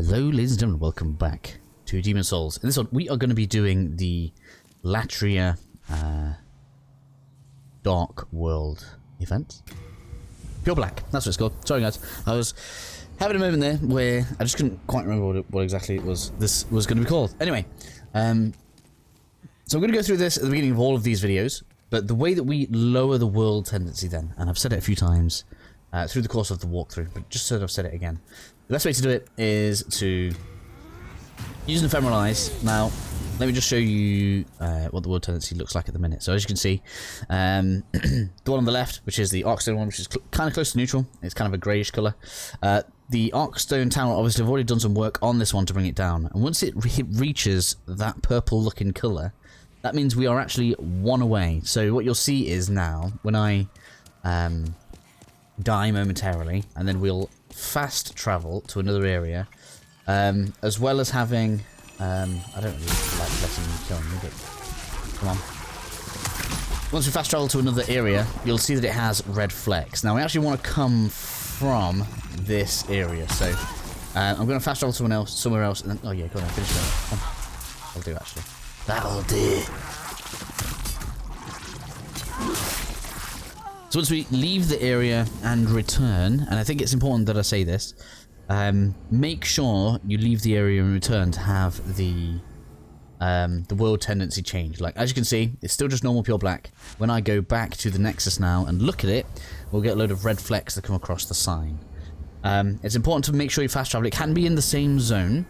Hello ladies and gentlemen, welcome back to Demons Souls. In this one we are going to be doing the Latria Dark World event. Pure Black, that's what it's called. Sorry guys, I was having a moment there where I just couldn't quite remember what exactly it was this was going to be called. Anyway, so I'm going to go through this at the beginning of all of these videos, but the way that we lower the world tendency then, and I've said it a few times through the course of the walkthrough, but just so that I've said it again. The best way to do it is to use an ephemeral eyes. Now, let me just show you what the world tendency looks like at the minute. So as you can see, the one on the left, which is the Arkstone one, which is kind of close to neutral. It's kind of a greyish colour. The Arkstone Tower, obviously, I've already done some work on this one to bring it down. And once it reaches that purple-looking colour, that means we are actually one away. So what you'll see is now, when I die momentarily, and then we'll fast travel to another area, as well as having I don't really like letting you kill me, but come on. Once we fast travel to another area, you'll see that it has red flecks. Now we actually want to come from this area, so I'm going to fast travel to somewhere else, and then, oh yeah, go on, finish that. Come on. I'll do actually. That'll do. So once we leave the area and return, and I think it's important that I say this, make sure you leave the area and return to have the world tendency change. Like, as you can see, it's still just normal pure black. When I go back to the Nexus now and look at it, we'll get a load of red flecks that come across the sign. It's important to make sure you fast travel. It can be in the same zone.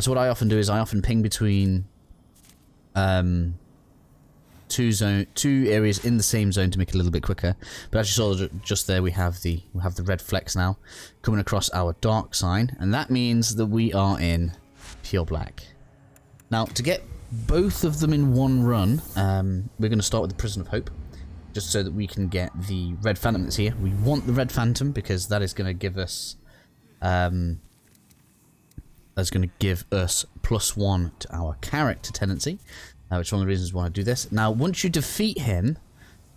So what I often do is I often ping between two areas in the same zone to make it a little bit quicker. But as you saw just there, we have the red flecks now coming across our dark sign, and that means that we are in pure black. Now, to get both of them in one run, we're going to start with the Prison of Hope, just so that we can get the red phantom that's here. We want the red phantom because that is going to give us +1 to our character tendency. Which is one of the reasons why I do this. Now, once you defeat him,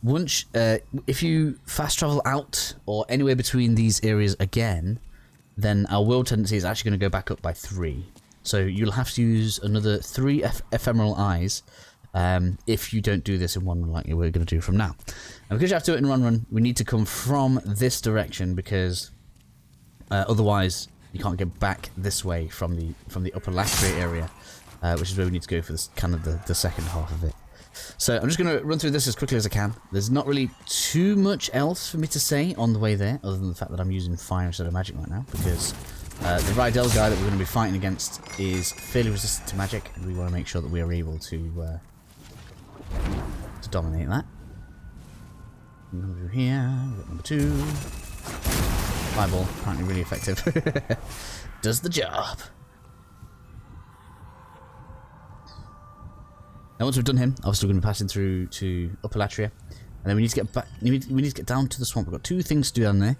if you fast travel out or anywhere between these areas again, then our world tendency is actually going to go back up by 3. So you'll have to use another 3 ephemeral eyes if you don't do this in one run like we're going to do from now. And because you have to do it in one run, we need to come from this direction because otherwise you can't get back this way from the upper Latria area. Which is where we need to go for this kind of the second half of it. So I'm just going to run through this as quickly as I can. There's not really too much else for me to say on the way there, other than the fact that I'm using fire instead of magic right now, because the Rydell guy that we're going to be fighting against is fairly resistant to magic, and we want to make sure that we are able to dominate that. Number here, number 2. Fireball, apparently really effective. Does the job. Now once we've done him, obviously we're going to be passing through to Upper Latria, and then we need to get back. We need to get down to the swamp. We've got 2 things to do down there.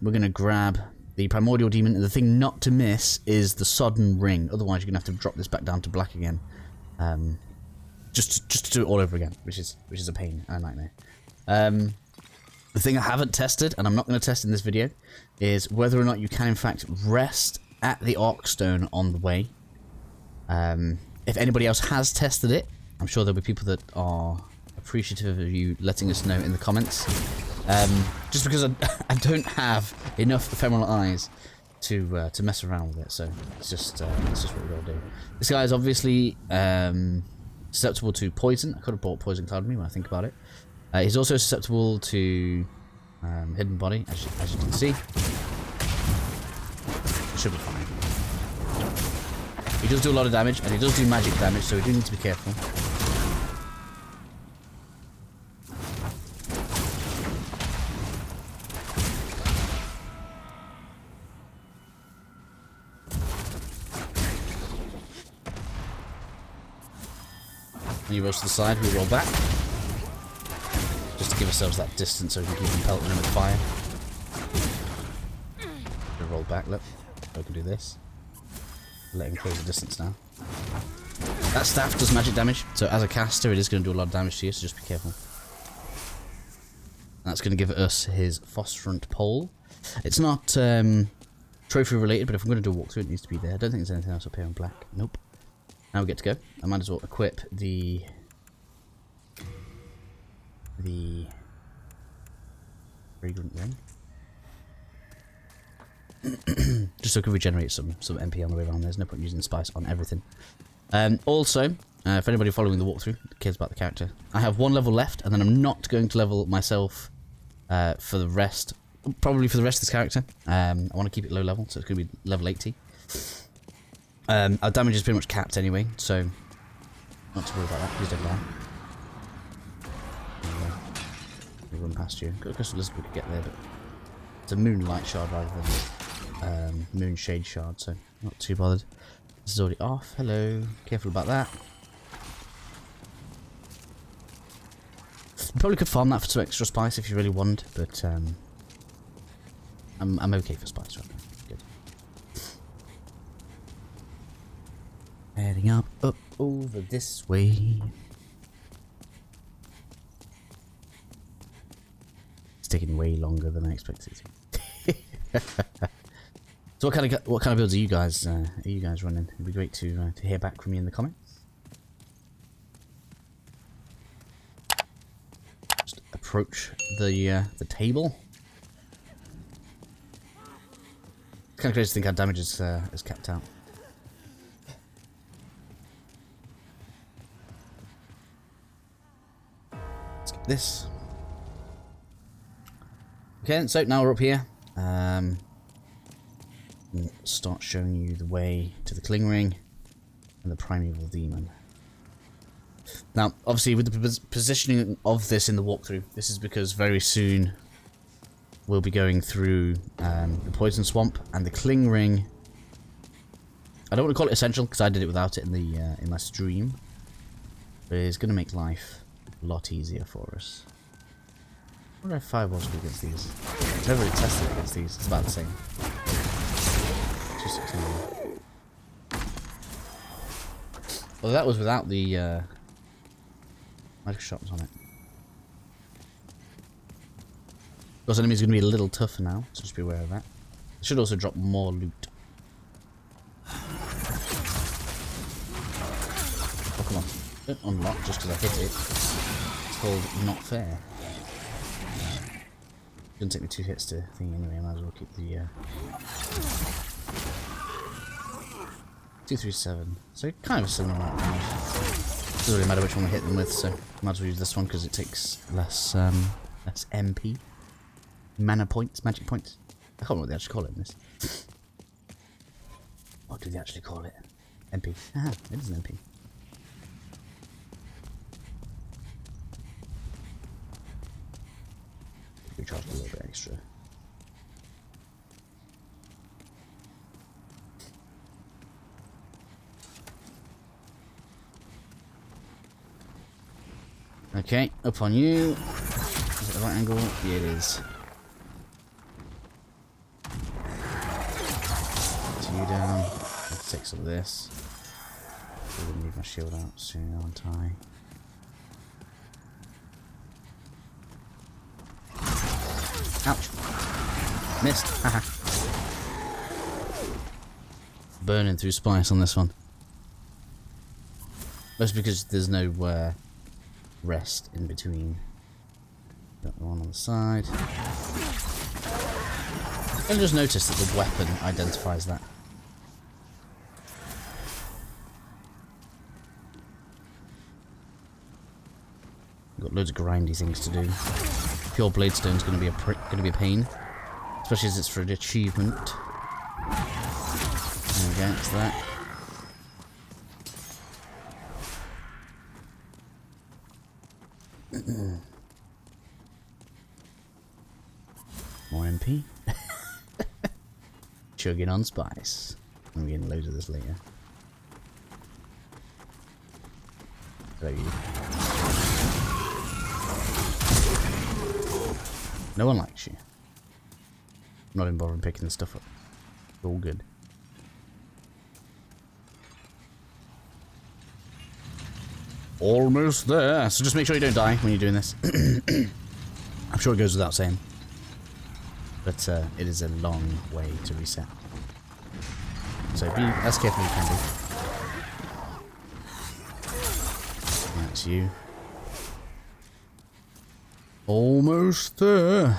We're going to grab the primordial demon, and the thing not to miss is the sodden ring. Otherwise, you're going to have to drop this back down to black again, just to do it all over again, which is a pain and a nightmare. The thing I haven't tested, and I'm not going to test in this video, is whether or not you can in fact rest at the Arkstone on the way. If anybody else has tested it, I'm sure there'll be people that are appreciative of you letting us know in the comments. Just because I don't have enough ephemeral eyes to mess around with it, so it's just what we gotta do. This guy is obviously susceptible to poison. I could have bought Poison Cloud with me when I think about it. He's also susceptible to Hidden Body, as you can see. Should be fine. He does do a lot of damage, and he does do magic damage, so we do need to be careful. When he rolls to the side, we roll back. Just to give ourselves that distance so we can keep him pelting him with fire. We roll back, look. So I can do this. Let him close the distance now. That staff does magic damage, so as a caster it is going to do a lot of damage to you, so just be careful. That's going to give us his phosphorant pole. It's not trophy related, but if I'm going to do a walkthrough, it needs to be there. I don't think there's anything else up here in black. Nope. Now we get to go. I might as well equip the fragrant ring. Just so we can regenerate some MP on the way around. There's no point using spice on everything. Also, if anybody following the walkthrough cares about the character, I have 1 level left, and then I'm not going to level myself for the rest. Probably for the rest of this character. I want to keep it low level, so it's going to be level 80. Our damage is pretty much capped anyway, so not to worry about that. Please don't die. We'll run past you. Got a crystal lizard we could get there, but it's a moonlight shard rather than moon shade shard, so not too bothered. This is already off. Hello. Careful about that. You probably could farm that for some extra spice if you really want, but I'm okay for spice right now. Good. Heading up over this way. It's taking way longer than I expected. So what kind of builds are you guys running? It'd be great to hear back from you in the comments. Just approach the table. It's kind of crazy to think how damage is capped out. Let's get this. Okay, so now we're up here. Start showing you the way to the Cling Ring and the Primeval Demon. Now, obviously, with the positioning of this in the walkthrough, this is because very soon we'll be going through the Poison Swamp and the Cling Ring. I don't want to call it essential because I did it without it in my stream, but it's going to make life a lot easier for us. What do I have fireballs do against these? I've never really tested against these. It's about the same. 269. Well, that was without the magic shots on it. Those enemies are going to be a little tougher now, so just be aware of that. It should also drop more loot. Oh, come on. Don't unlock just because I hit it. It's called not fair. Didn't take me 2 hits to thing anyway, I might as well keep the 237. So kind of a similar amount of damage. Doesn't really matter which one we hit them with, so might as well use this one because it takes less MP. Mana points, magic points. I can't remember what they actually call it in this. What do they actually call it? MP. Ah, it is an MP. We charged a little bit extra. Okay, up on you. Is it the right angle? Yeah, it is. To you down. Let's take some of this. I'm gonna leave my shield out soon, aren't I? Ouch. Missed. Haha. Burning through spice on this one. That's because there's no rest in between. Got the one on the side. I just noticed that the weapon identifies that. Got loads of grindy things to do. Pure Bladestone is going to be a pain, especially as it's for an achievement. There we go, it's that. More MP. Chugging on spice. I'm getting loads of this later. So you. No one likes you. I'm not even bothering picking this stuff up. It's all good. Almost there. So just make sure you don't die when you're doing this. I'm sure it goes without saying. But it is a long way to reset. So be as careful as you can be. That's you. Almost there.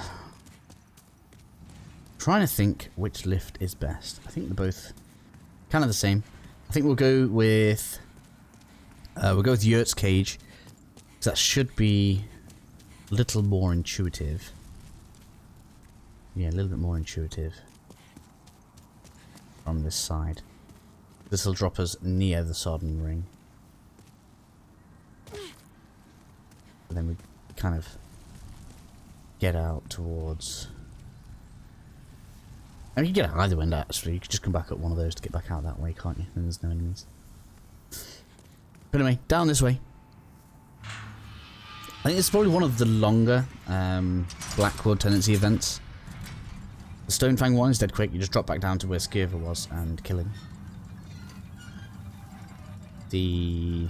Trying to think which lift is best. I think they're both kind of the same. I think we'll go with Yurt's cage. That should be a little more intuitive. Yeah, a little bit more intuitive from this side. This will drop us near the sodden ring. But then we kind of get out towards... I mean, you can get out either end actually. You can just come back up one of those to get back out that way, can't you? Then there's no enemies. But anyway, down this way. I think it's probably one of the longer Blackwood Tendency events. The Stonefang one is dead quick. You just drop back down to where Skirver was and kill him. The...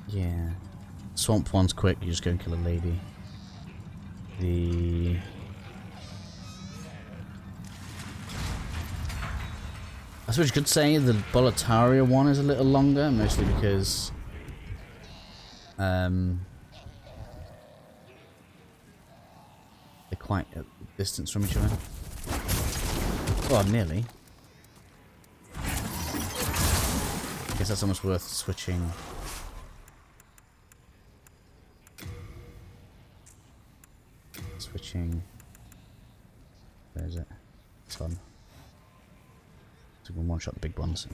yeah. Swamp one's quick. You just go and kill a lady. The... I suppose you could say the Boletaria one is a little longer, mostly because they're quite at distance from each other. Well, nearly. I guess that's almost worth switching. Where is it? This one. So we can one-shot the big ones.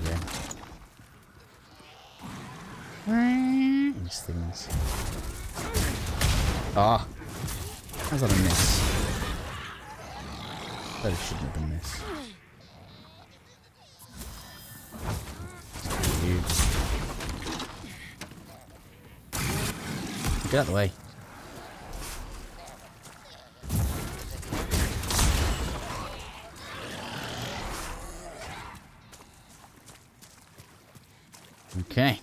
Okay. These things. Ah! How's that a miss? That shouldn't have been a miss. Get out of the way. Okay.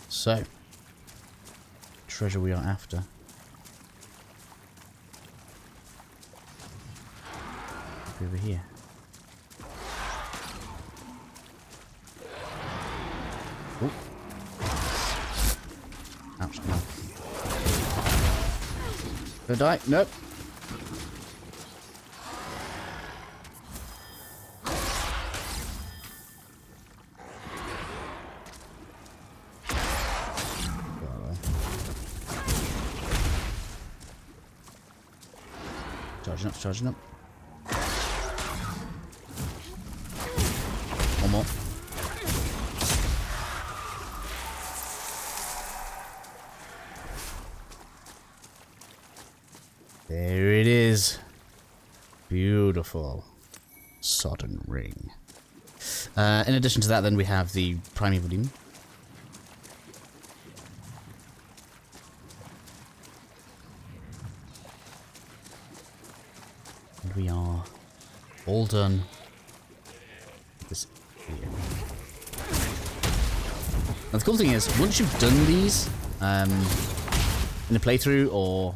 So, treasure we are after. Over here. Oh. Ouch, no. Gonna die? Nope. Charging up. One more. There it is. Beautiful. Sodden ring. In addition to that, then we have the primeval demon. We are all done. This video. Now the cool thing is, once you've done these in a playthrough, or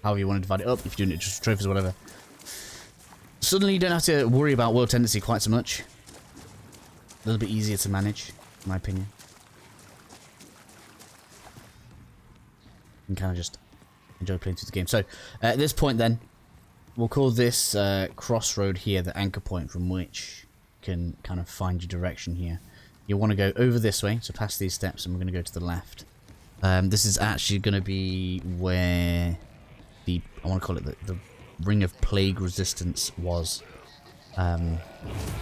however you want to divide it up, if you're doing it just trophies or whatever, suddenly you don't have to worry about world tendency quite so much. A little bit easier to manage, in my opinion. You can kind of just enjoy playing through the game. So at this point, then. We'll call this crossroad here the anchor point from which you can kind of find your direction here. You'll want to go over this way, so past these steps, and we're going to go to the left. This is actually going to be where the, I want to call it the Ring of Plague Resistance was. And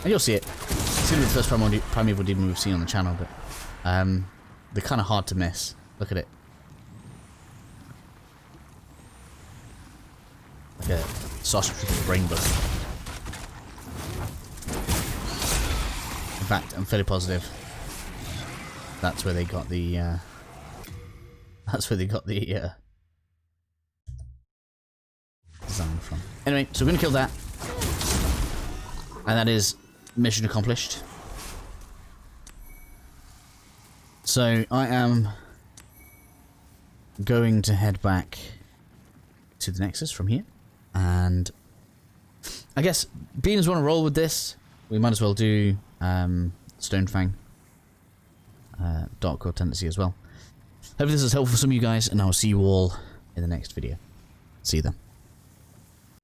you'll see it. It's going to be the first primeval demon we've seen on the channel, but they're kind of hard to miss. Look at it. Like a sausage with a brain bug. In fact, I'm fairly positive that's where they got the design from. Anyway, so we're gonna kill that, and that is mission accomplished. So I am going to head back to the Nexus from here. And I guess, being as we want to roll with this, we might as well do Stonefang. Dark Core Tendency as well. Hopefully this is helpful for some of you guys, and I will see you all in the next video. See you then.